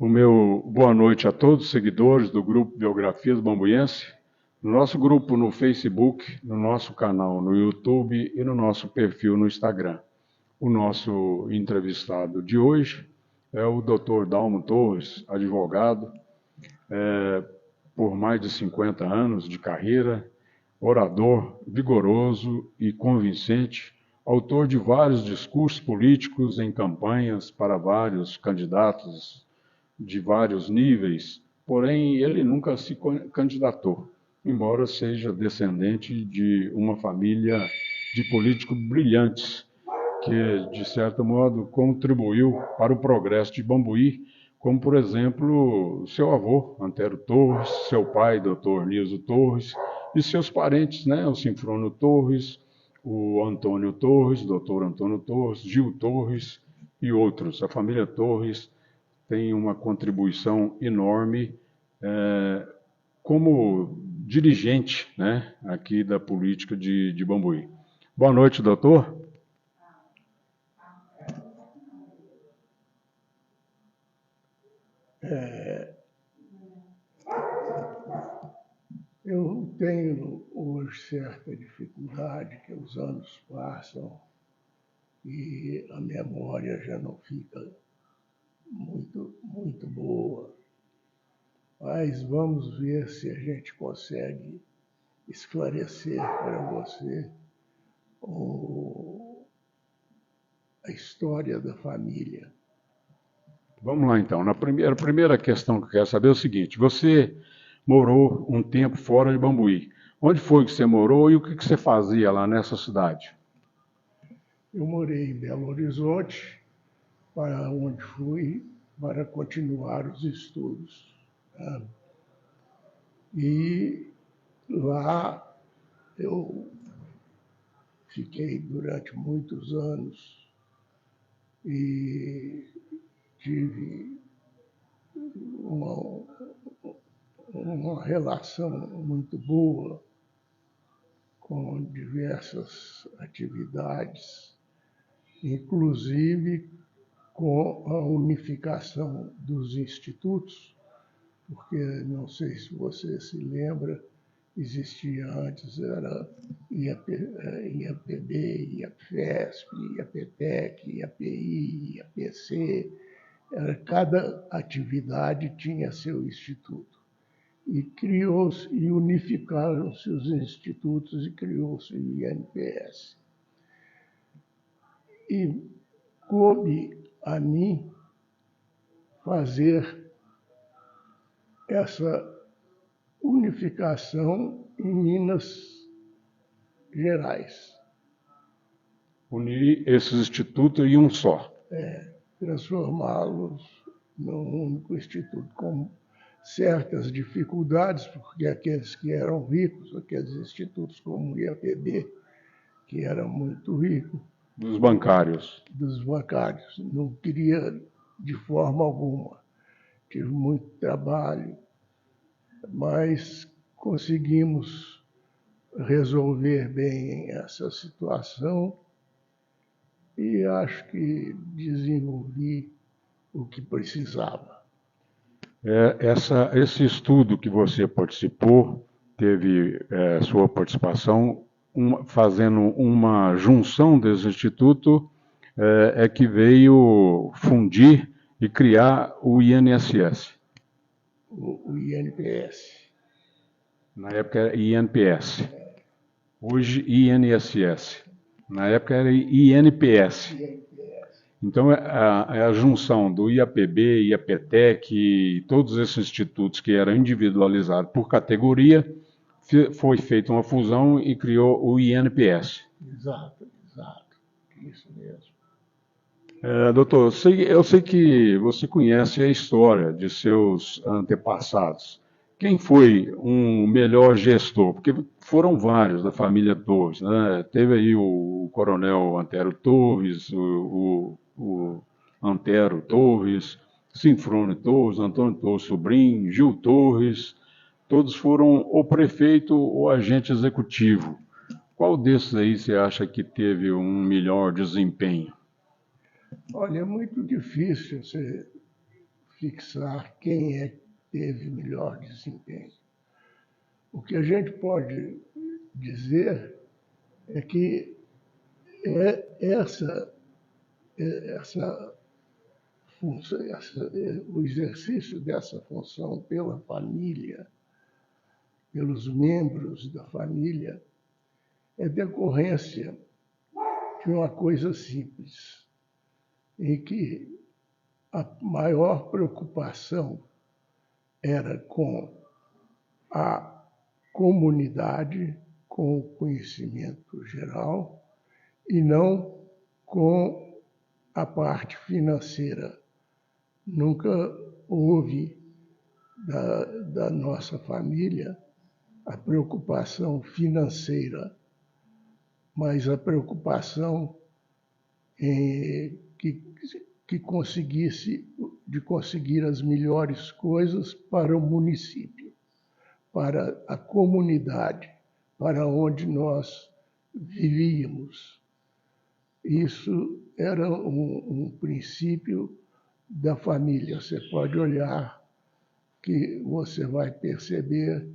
O meu boa noite a todos os seguidores do grupo Biografias Bambuense, no nosso grupo no Facebook, no nosso canal no YouTube e no nosso perfil no Instagram. O nosso entrevistado de hoje é o Dr. Dalmo Torres, advogado, por mais de 50 anos de carreira, orador vigoroso e convincente, autor de vários discursos políticos em campanhas para vários candidatos de vários níveis, porém ele nunca se candidatou, embora seja descendente de uma família de políticos brilhantes, que, de certo modo, contribuiu para o progresso de Bambuí, como, por exemplo, seu avô, Antero Torres, seu pai, Dr. Nilson Torres, e seus parentes, né, o Sinfrônio Torres, o Antônio Torres, Dr. Antônio Torres, Gil Torres e outros. A família Torres tem uma contribuição enorme como dirigente, né, aqui da política de Bambuí. Boa noite, doutor. Eu tenho hoje certa dificuldade, que os anos passam e a memória já não fica muito boa. Mas vamos ver se a gente consegue esclarecer para você a história da família. Vamos lá, então. A primeira questão que eu quero saber é o seguinte: você morou um tempo fora de Bambuí. Onde foi que você morou e o que você fazia lá nessa cidade? Eu morei em Belo Horizonte, para onde fui para continuar os estudos. Tá? E lá eu fiquei durante muitos anos e tive uma relação muito boa com diversas atividades, inclusive com a unificação dos institutos, porque não sei se você se lembra, existia antes, era IAPB, IAPFESP, IAPTEC, IAPI, IAPC, cada atividade tinha seu instituto. E criou-se e unificaram-se os institutos e criou-se o INPS. E coube a mim fazer essa unificação em Minas Gerais. Unir esses institutos em um só. Transformá-los num único instituto, com certas dificuldades, porque aqueles que eram ricos, aqueles institutos como o IAPB, que era muito rico, Dos bancários. não queria de forma alguma. Tive muito trabalho, mas conseguimos resolver bem essa situação e acho que desenvolvi o que precisava. Esse estudo que você participou, teve sua participação, fazendo uma junção desse instituto, é que veio fundir e criar o INSS. O INPS. Na época era INPS. Hoje INSS. Na época era INPS. Então, a junção do IAPB, IAPTEC e todos esses institutos que eram individualizados por categoria, foi feita uma fusão e criou o INPS. Exato. Isso mesmo. Doutor, eu sei que você conhece a história de seus antepassados. Quem foi um melhor gestor? Porque foram vários da família Torres, né? Teve aí o coronel Antero Torres, o Antero Torres, Sinfrônio Torres, Antônio Torres Sobrinho, Gil Torres, todos foram ou prefeito ou agente executivo. Qual desses aí você acha que teve um melhor desempenho? Olha, é muito difícil você fixar quem é que teve melhor desempenho. O que a gente pode dizer é que essa função, o exercício dessa função pela família, pelos membros da família, é decorrência de uma coisa simples, em que a maior preocupação era com a comunidade, com o conhecimento geral, e não com a parte financeira. Nunca houve da nossa família a preocupação financeira, mas a preocupação que conseguisse de conseguir as melhores coisas para o município, para a comunidade, para onde nós vivíamos. Isso era um princípio da família. Você pode olhar que você vai perceber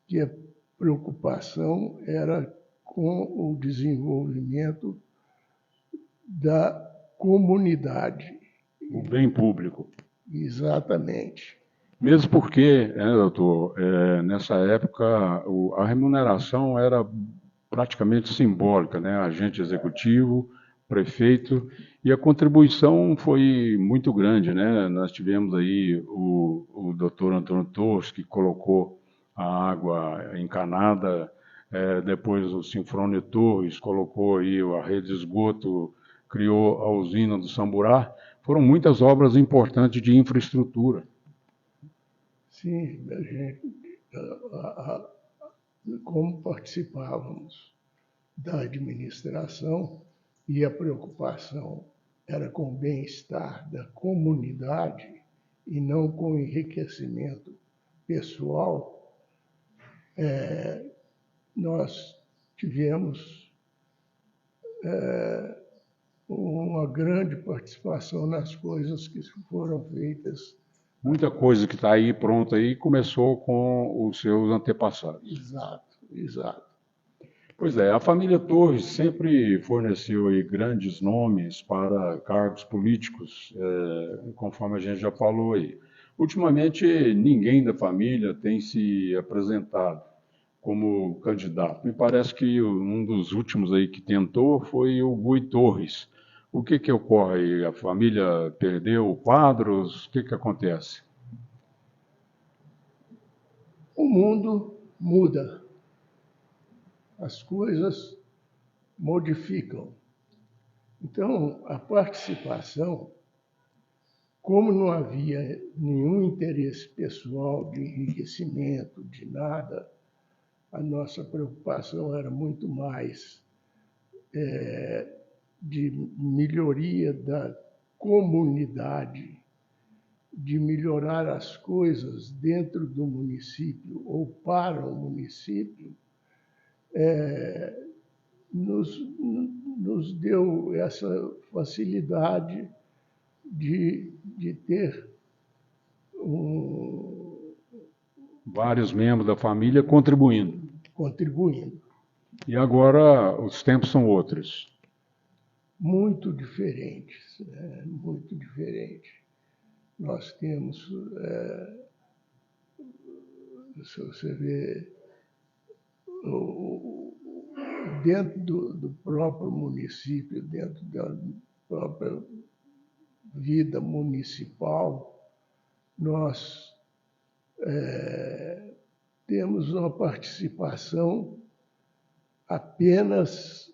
que a preocupação era com o desenvolvimento da comunidade. O bem público. Exatamente. Mesmo porque, doutor, nessa época a remuneração era praticamente simbólica, né? Agente executivo, prefeito, e a contribuição foi muito grande, né? Nós tivemos aí o doutor Antônio Torres, que colocou a água encanada, depois o Sinfrônio Torres colocou aí a rede de esgoto, criou a usina do Samburá. Foram muitas obras importantes de infraestrutura. Sim, a gente, como participávamos da administração e a preocupação era com o bem-estar da comunidade e não com o enriquecimento pessoal, nós tivemos uma grande participação nas coisas que foram feitas. Muita coisa que está aí pronta aí começou com os seus antepassados. Exato, exato. Pois é, a família Torres sempre forneceu aí grandes nomes para cargos políticos, conforme a gente já falou aí. Ultimamente, ninguém da família tem se apresentado como candidato. Me parece que um dos últimos aí que tentou foi o Gui Torres. O que ocorre? A família perdeu quadros? O que acontece? O mundo muda. As coisas modificam. Então, a participação, como não havia nenhum interesse pessoal de enriquecimento, de nada, a nossa preocupação era muito mais de melhoria da comunidade, de melhorar as coisas dentro do município ou para o município, nos deu essa facilidade de ter vários membros da família contribuindo. E agora os tempos são outros. Muito diferentes, muito diferentes. Nós temos, se você vê, dentro do próprio município, dentro da própria vida municipal, nós temos uma participação apenas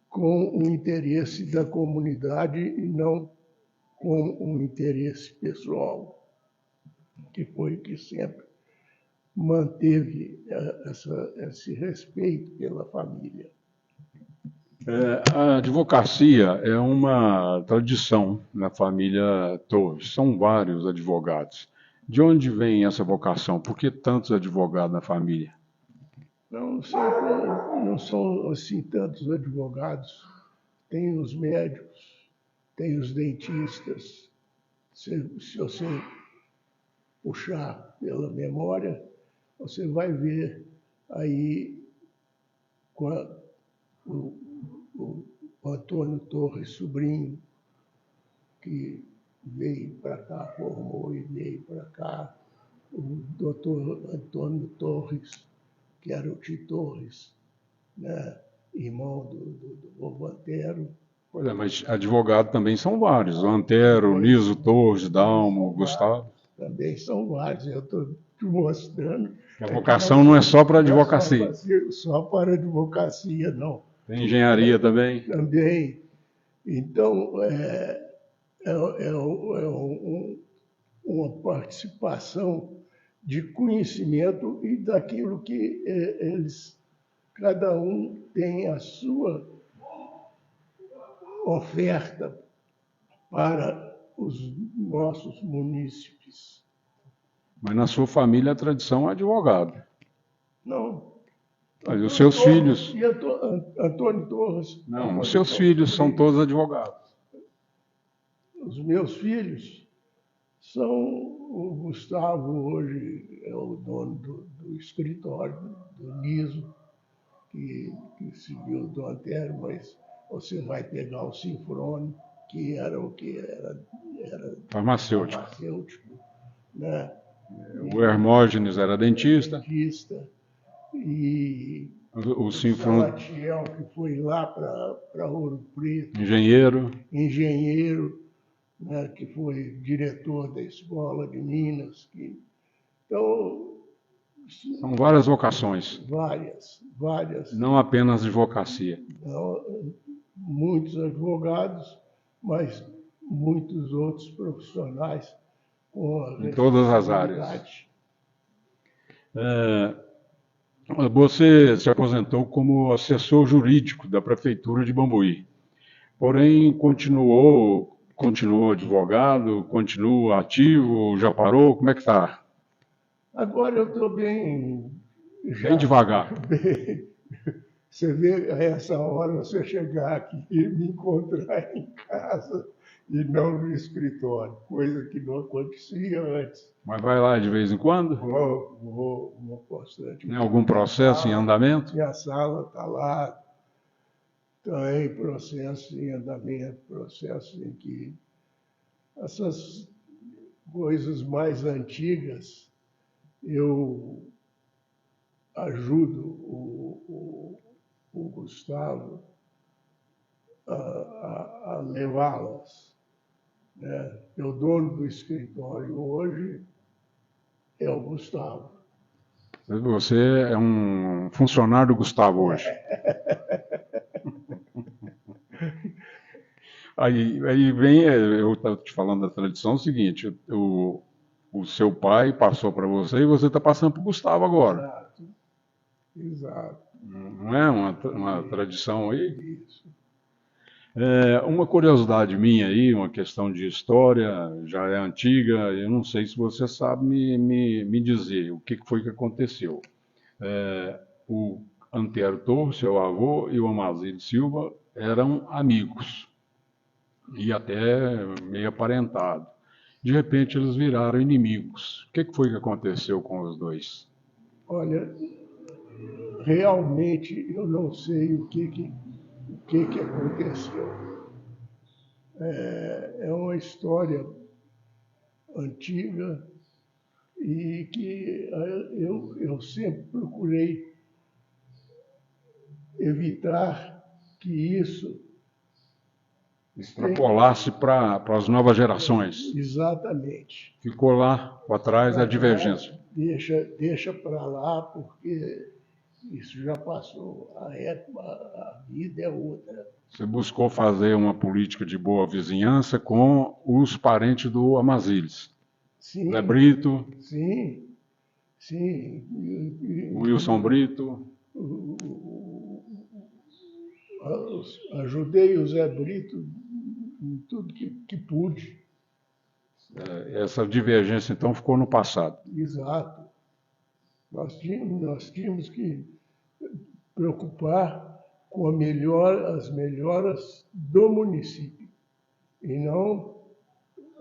com o interesse da comunidade e não com o interesse pessoal, que foi que sempre manteve esse respeito pela família. A advocacia é uma tradição na família Torres. São vários advogados. De onde vem essa vocação? Por que tantos advogados na família? Não são assim tantos advogados. Tem os médicos, tem os dentistas, Se você puxar pela memória, você vai ver aí o, o Antônio Torres Sobrinho, que veio para cá, formou e veio para cá, o doutor Antônio Torres, que era o Tio Torres, né? Irmão do vovô Antero. Pois é, mas advogado também são vários. O Antero, o Niso Torres, Dalmo, Gustavo. Também são vários. Eu estou te mostrando. A vocação não é só para advocacia. Só para advocacia, não. Tem engenharia também. Também. Então, uma participação de conhecimento e daquilo que cada um tem a sua oferta para os nossos munícipes. Mas na sua família a tradição é advogado. Não. Mas os seus filhos... E Antônio Torres... Não, os seus filhos são todos advogados. Os meus filhos são... O Gustavo hoje é o dono do escritório, do Niso, que seguiu do Antero, mas você vai pegar o Sinfrone, que era o que era Farmacêutico. Né? O Hermógenes era dentista. E o Sinfrone... Salatiel, que foi lá para Ouro Preto. Engenheiro, né? Que foi diretor da Escola de Minas. Então... São várias vocações. Várias. Não apenas advocacia. Não, muitos advogados, mas muitos outros profissionais em todas as áreas. Você se aposentou como assessor jurídico da Prefeitura de Bambuí. Porém, continuou advogado, continua ativo, já parou? Como é que está? Agora eu estou bem devagar. Você vê, a essa hora, você chegar aqui e me encontrar em casa e não no escritório, coisa que não acontecia antes. Mas vai lá de vez em quando? Vou bastante. Tem algum processo em andamento? Minha sala está lá, tem processo em andamento, processo em que essas coisas mais antigas eu ajudo o Gustavo a levá-las. Né? O dono do escritório hoje é o Gustavo. Você é um funcionário do Gustavo hoje. Aí vem, eu estava te falando da tradição, é o seguinte, o seu pai passou para você e você está passando para o Gustavo agora. Exato. Não é uma tradição aí? Isso. Uma curiosidade minha aí, uma questão de história, já é antiga, eu não sei se você sabe me dizer o que foi que aconteceu. O Antero Torres, seu avô, e o Amazílio Silva eram amigos, e até meio aparentado. De repente eles viraram inimigos. O que foi que aconteceu com os dois? Olha, realmente eu não sei o que aconteceu. É uma história antiga e que eu sempre procurei evitar que isso extrapolasse para as novas gerações. Exatamente. Ficou lá atrás a divergência. Deixa para lá, porque isso já passou. A vida é outra. Você buscou fazer uma política de boa vizinhança com os parentes do Amazílis. Sim. Zé Brito. Sim. Wilson Brito. Ajudei o Zé Brito em tudo que pude. Essa divergência, então, ficou no passado. Exato. Nós tínhamos que preocupar com as melhoras do município e não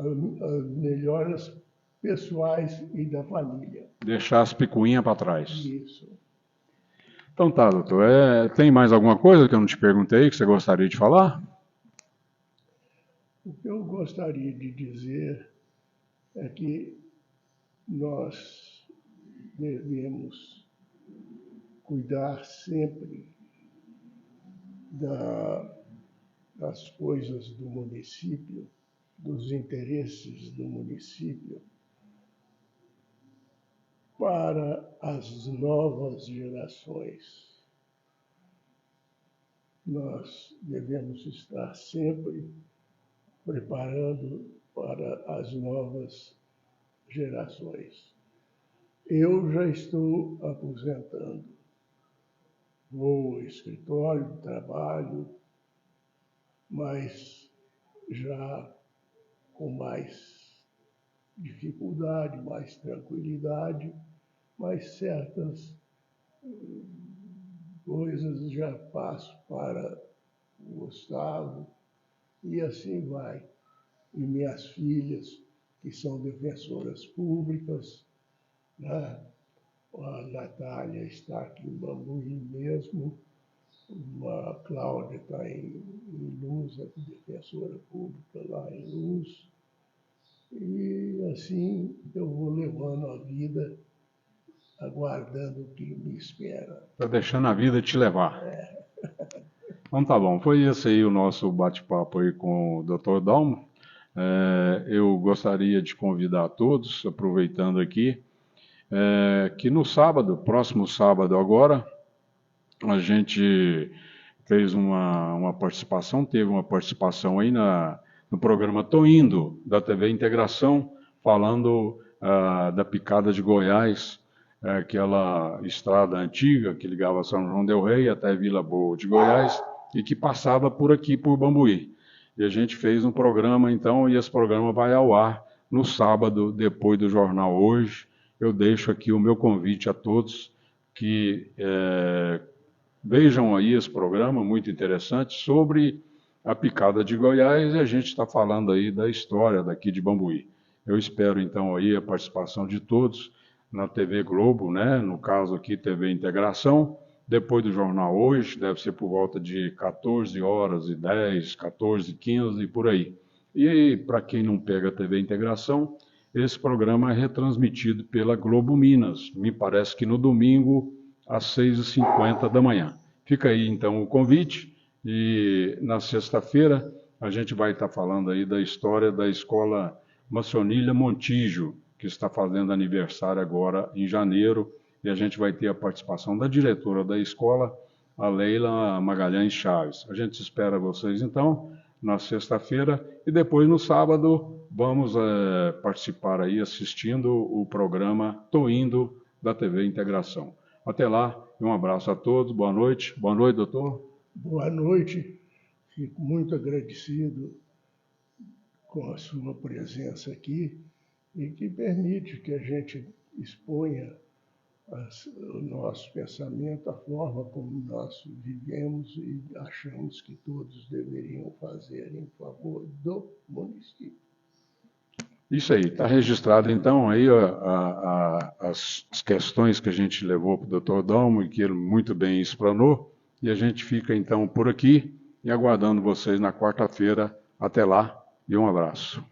as melhoras pessoais e da família. Deixar as picuinhas para trás. Isso. Então tá, doutor. Tem mais alguma coisa que eu não te perguntei que você gostaria de falar? O que eu gostaria de dizer é que nós devemos cuidar sempre das coisas do município, dos interesses do município, para as novas gerações. Nós devemos estar sempre preparando para as novas gerações. Eu já estou aposentando. Vou ao escritório, trabalho, mas já com mais dificuldade, mais tranquilidade, mas certas coisas já passo para o Gustavo e assim vai. E minhas filhas, que são defensoras públicas, né? A Natália está aqui em Bambuí mesmo, a Cláudia está em Luz, a defensora pública lá em Luz. E assim eu vou levando a vida, aguardando o que me espera. Está deixando a vida te levar. Então tá bom, foi esse aí o nosso bate-papo aí com o Dr. Dalmo. Eu gostaria de convidar a todos, aproveitando aqui, que no sábado, próximo sábado agora, a gente fez uma participação, teve uma participação aí no programa Tô Indo, da TV Integração, falando da Picada de Goiás, aquela estrada antiga que ligava São João del Rei até Vila Boa de Goiás e que passava por aqui, por Bambuí. E a gente fez um programa, então, e esse programa vai ao ar no sábado, depois do Jornal Hoje. Eu deixo aqui o meu convite a todos que vejam aí esse programa muito interessante sobre a Picada de Goiás, e a gente está falando aí da história daqui de Bambuí. Eu espero então aí a participação de todos na TV Globo, né? No caso aqui TV Integração, depois do Jornal Hoje, deve ser por volta de 14h10, 14h15 e por aí. E para quem não pega a TV Integração, esse programa é retransmitido pela Globo Minas, me parece que no domingo às 6h50 da manhã. Fica aí então o convite e na sexta-feira a gente vai estar falando aí da história da Escola Maçonilha Montijo, que está fazendo aniversário agora em janeiro, e a gente vai ter a participação da diretora da escola, a Leila Magalhães Chaves. A gente espera vocês então na sexta-feira e depois no sábado vamos participar aí assistindo o programa Tô Indo da TV Integração. Até lá, um abraço a todos, boa noite. Boa noite, doutor. Boa noite, fico muito agradecido com a sua presença aqui e que permite que a gente exponha o nosso pensamento, a forma como nós vivemos e achamos que todos deveriam fazer em favor do município. Isso aí, está registrado então aí as questões que a gente levou para o Dr. Dalmo e que ele muito bem explanou, e a gente fica então por aqui e aguardando vocês na quarta-feira. Até lá e um abraço.